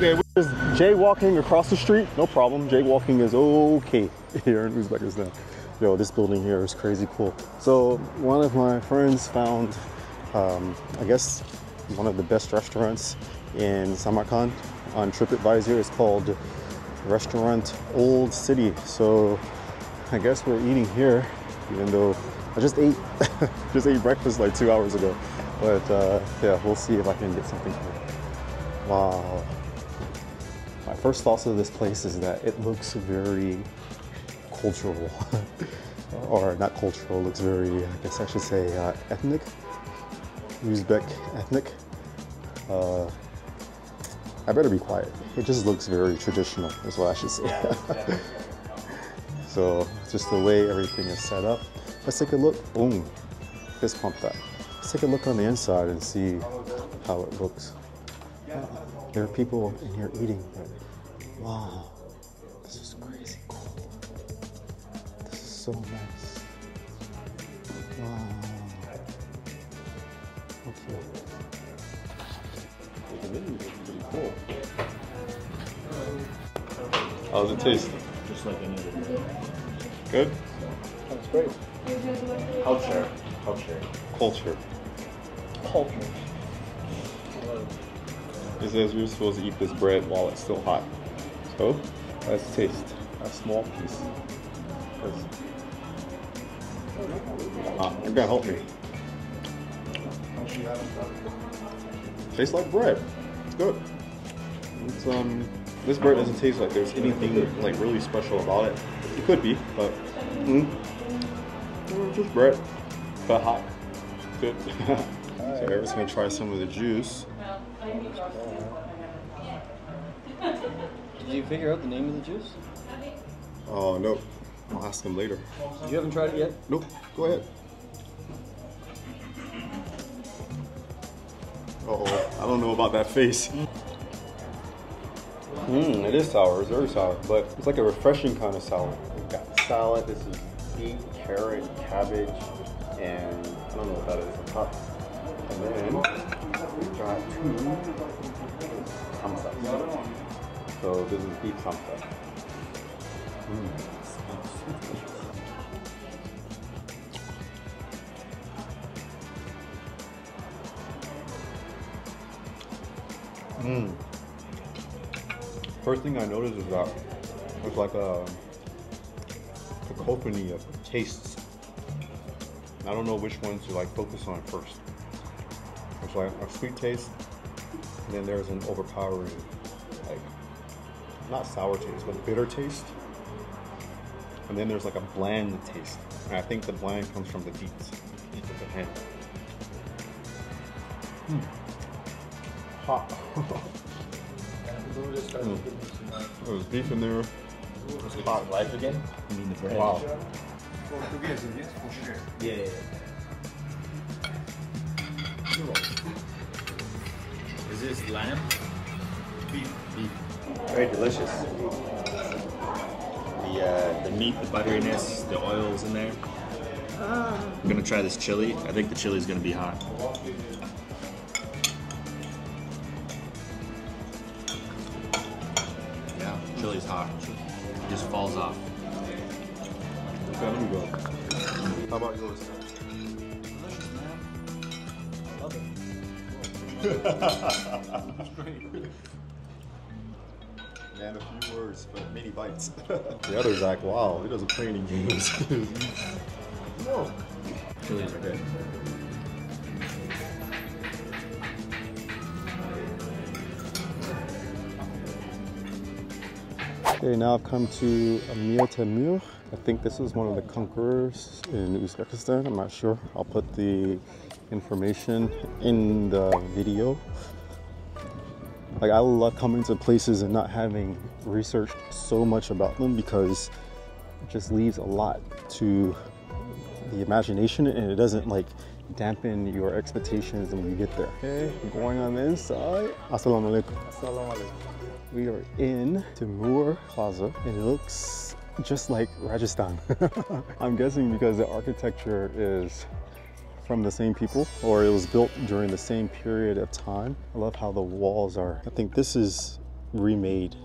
Okay, we're just jaywalking across the street. No problem. Jaywalking is okay here in Uzbekistan. Yo, this building here is crazy cool. So one of my friends found, I guess, one of the best restaurants in Samarkand on TripAdvisor. It's called Restaurant Old City. So I guess we're eating here, even though I just ate breakfast like 2 hours ago. But yeah, we'll see if I can get something here. Wow. My first thoughts of this place is that it looks very cultural. Or not cultural, looks very, I guess I should say, ethnic. Uzbek ethnic. I better be quiet. It just looks very traditional, is what I should say. So, just the way everything is set up. Let's take a look. Boom. Fist pump that. Let's take a look on the inside and see how it looks. There are people in here eating, but wow, this is crazy cool. This is so nice. Wow. Okay. The menu is pretty cool. How does it taste? Just like any other. Good? That's great. Culture. It says we're supposed to eat this bread while it's still hot. So, let's taste a small piece. You gotta help me. Tastes like bread. It's good. It's, this bread doesn't taste like there's anything like really special about it. It could be, but just bread, but hot. Good. So Eric's gonna try some of the juice. Did you figure out the name of the juice? Oh, no. I'll ask him later. You haven't tried it yet? Nope. Go ahead. Uh-oh. I don't know about that face. It is sour. It's very sour, but it's like a refreshing kind of sour. We've got salad. This is beet, carrot, cabbage, and I don't know what that is on top. And then we've got two samsas. So this is beef samsa. First thing I noticed is that it's like a cacophony of tastes. I don't know which ones to like focus on first. There's like a sweet taste, and then there's an overpowering, like, not sour taste, but bitter taste. And then there's like a bland taste. And I think the bland comes from the beets of the hen. Hot. There's beef in there. It's hot. Life again? You mean the bread? Wow. Yeah. Is this lamb? Beef. Very delicious. The meat, the butteriness, the oils in there. I'm gonna try this chili. I think the chili's gonna be hot. Yeah, chili's hot. It just falls off. Okay, let me go. How about yours? Delicious, man. I love it. It's great. Man, a few words, but many bites. The other Zach, wow, he doesn't play any games. No. Chilies are good. Okay, now I've come to Amir Temur. I think this is one of the conquerors in Uzbekistan. I'm not sure. I'll put the information in the video. Like, I love coming to places and not having researched so much about them, because it just leaves a lot to the imagination, and it doesn't like dampen your expectations when you get there. Okay, going on the inside. Assalamu alaikum. Assalamu alaikum. We are in Timur Plaza, and it looks just like Rajasthan. I'm guessing because the architecture is from the same people, or it was built during the same period of time. I love how the walls are. I think this is remade,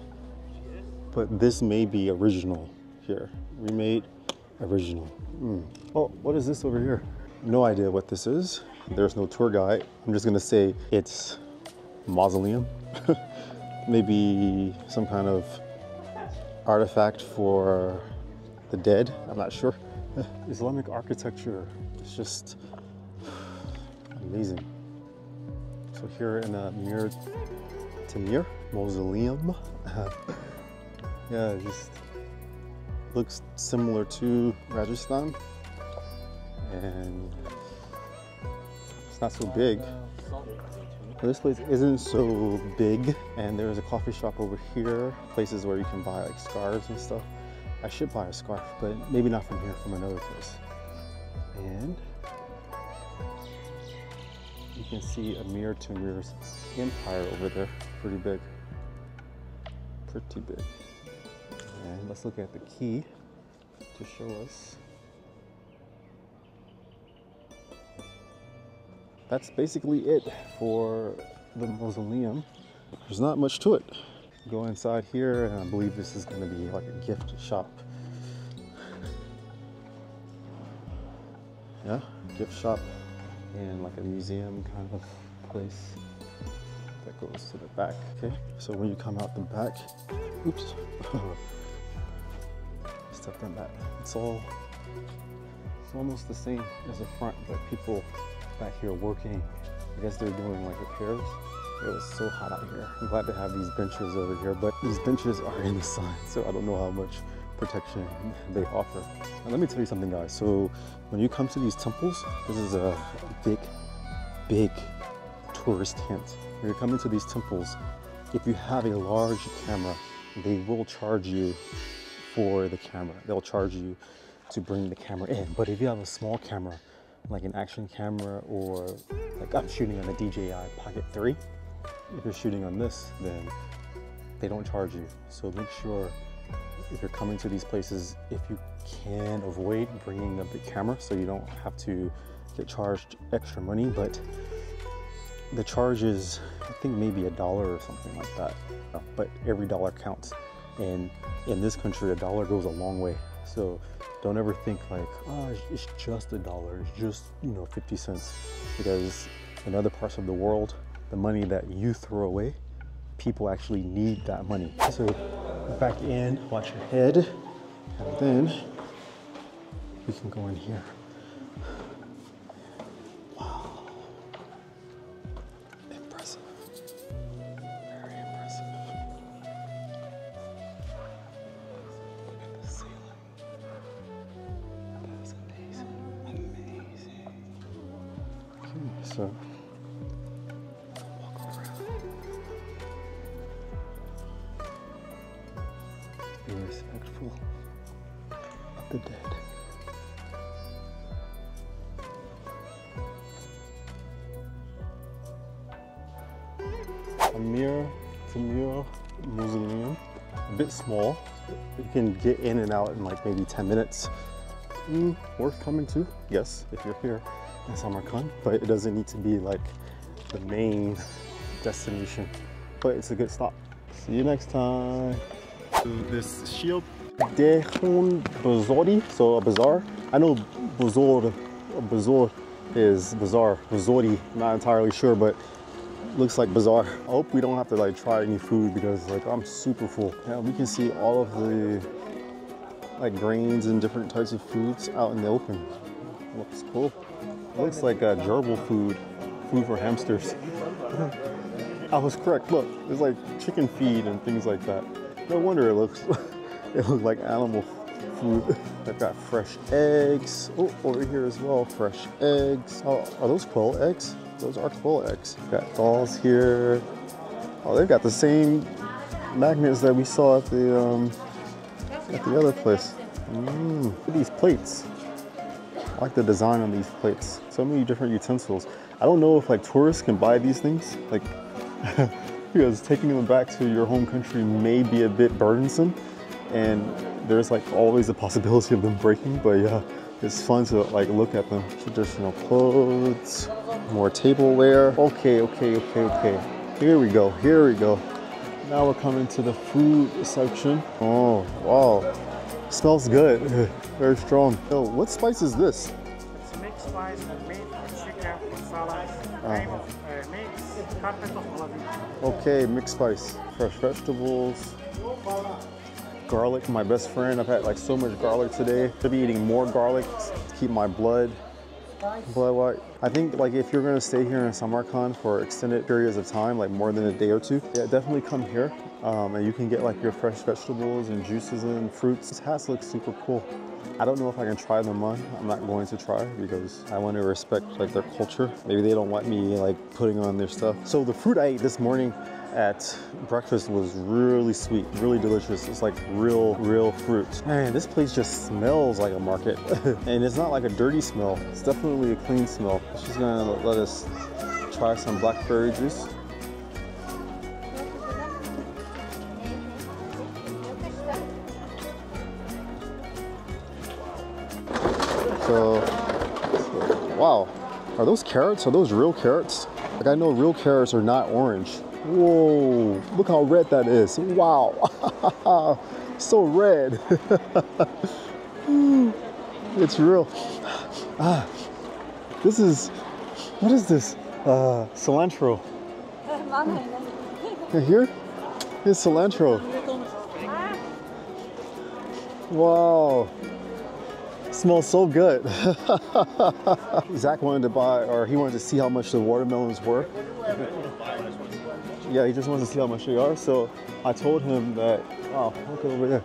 but this may be original here. Remade, original. Oh, what is this over here? No idea what this is. There's no tour guide. I'm just gonna say it's mausoleum. Maybe some kind of artifact for the dead. I'm not sure. Islamic architecture is just amazing. So here in a Mir Tamir mausoleum. Yeah, it just looks similar to Rajasthan, and it's not so big. This place isn't so big, and there's a coffee shop over here, places where you can buy like scarves and stuff. I should buy a scarf, but maybe not from here, from another place. And you can see Amir Tamir's empire over there, pretty big. Pretty big. And let's look at the key to show us. That's basically it for the mausoleum. There's not much to it. Go inside here, and I believe this is going to be like a gift shop. Yeah, gift shop and like a museum kind of place that goes to the back. Okay, so when you come out the back, oops, stepped on that. It's almost the same as the front, but people back here working. I guess they're doing like repairs. It was so hot out here. I'm glad to have these benches over here, but these benches are in the sun, so I don't know how much protection they offer. And let me tell you something, guys. So when you come to these temples, this is a big tourist hint. When you're coming to these temples, if you have a large camera, they will charge you for the camera. They'll charge you to bring the camera in. But if you have a small camera, like an action camera, or like I'm shooting on the DJI Pocket 3, if you're shooting on this, then they don't charge you. So make sure if you're coming to these places, if you can avoid bringing a big camera so you don't have to get charged extra money. But the charge is, I think, maybe $1 or something like that. But every dollar counts. And in this country, $1 goes a long way. So don't ever think like, oh, it's just $1. It's just, 50 cents. Because in other parts of the world, the money that you throw away, people actually need that money. So back in, watch your head, and then we can go in here. Wow. Impressive. Very impressive. Look at the ceiling. That is amazing. Amazing. Okay, so walk around. Be respectful of the dead. Amir Tamir Mausoleum, a bit small. You can get in and out in like maybe 10 minutes. Worth coming to, yes, if you're here in Samarkand, but it doesn't need to be like the main destination, but it's a good stop. See you next time. This Shield Dehun Bazori, so a bazaar. I know bazaar is bazaar, bazori, not entirely sure, but looks like bazaar. I hope we don't have to like try any food because like I'm super full. Yeah, we can see all of the like grains and different types of foods out in the open. Looks cool. It looks like gerbil food for hamsters. I was correct. Look, there's like chicken feed and things like that. No wonder it looks like animal food. I've got fresh eggs. Oh, over here as well, fresh eggs. Oh, are those quail eggs? Those are quail eggs. Got dolls here. Oh, they've got the same magnets that we saw at the other place. Look at these plates. I like the design on these plates. So many different utensils. I don't know if like tourists can buy these things, like because taking them back to your home country may be a bit burdensome, and there's like always a possibility of them breaking. But yeah, it's fun to like look at them. Traditional clothes. More tableware. Okay. Here we go. Now we're coming to the food section. Oh, wow. Smells good. Very strong. Oh, what spice is this? It's mixed spice with meat, chicken, with salads. Name of mix, carpet of Malawi. Okay, mixed spice. Fresh vegetables. Garlic, my best friend. I've had like so much garlic today. I'll be eating more garlic to keep my blood white. I think like if you're gonna stay here in Samarkand for extended periods of time, like more than a day or two, yeah, definitely come here. And you can get like your fresh vegetables and juices and fruits. This house looks super cool. I don't know if I can try them on. I'm not going to try because I want to respect like their culture. Maybe they don't want me like putting on their stuff. So the fruit I ate this morning at breakfast was really sweet, really delicious. It's like real fruit. Man, this place just smells like a market. And it's not like a dirty smell. It's definitely a clean smell. She's gonna let us try some blackberry juice. So, wow, are those carrots? Are those real carrots? Like I know real carrots are not orange. Whoa, look how red that is. Wow, so red. It's real. This is, what is this? Cilantro. Here? Here's cilantro. Wow. Smells so good. Zach wanted to buy, or he wanted to see how much the watermelons were. Yeah, he just wanted to see how much they are. So I told him that, wow, look over there.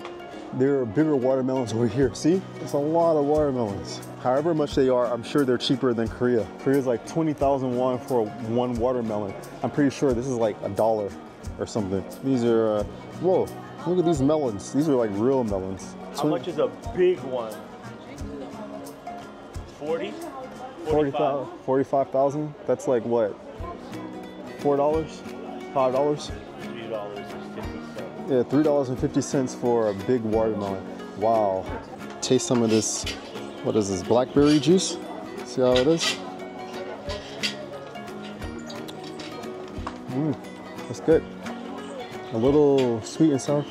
There are bigger watermelons over here. See, it's a lot of watermelons. However much they are, I'm sure they're cheaper than Korea. Korea's like 20,000 won for one watermelon. I'm pretty sure this is like $1 or something. These are, whoa, look at these melons. These are like real melons. How much is a big one? 40? 45,000? That's like what? $4? $5? $3.50. Yeah, $3.50 for a big watermelon. Wow. Taste some of this, what is this, blackberry juice? See how it is? That's good. A little sweet and sour.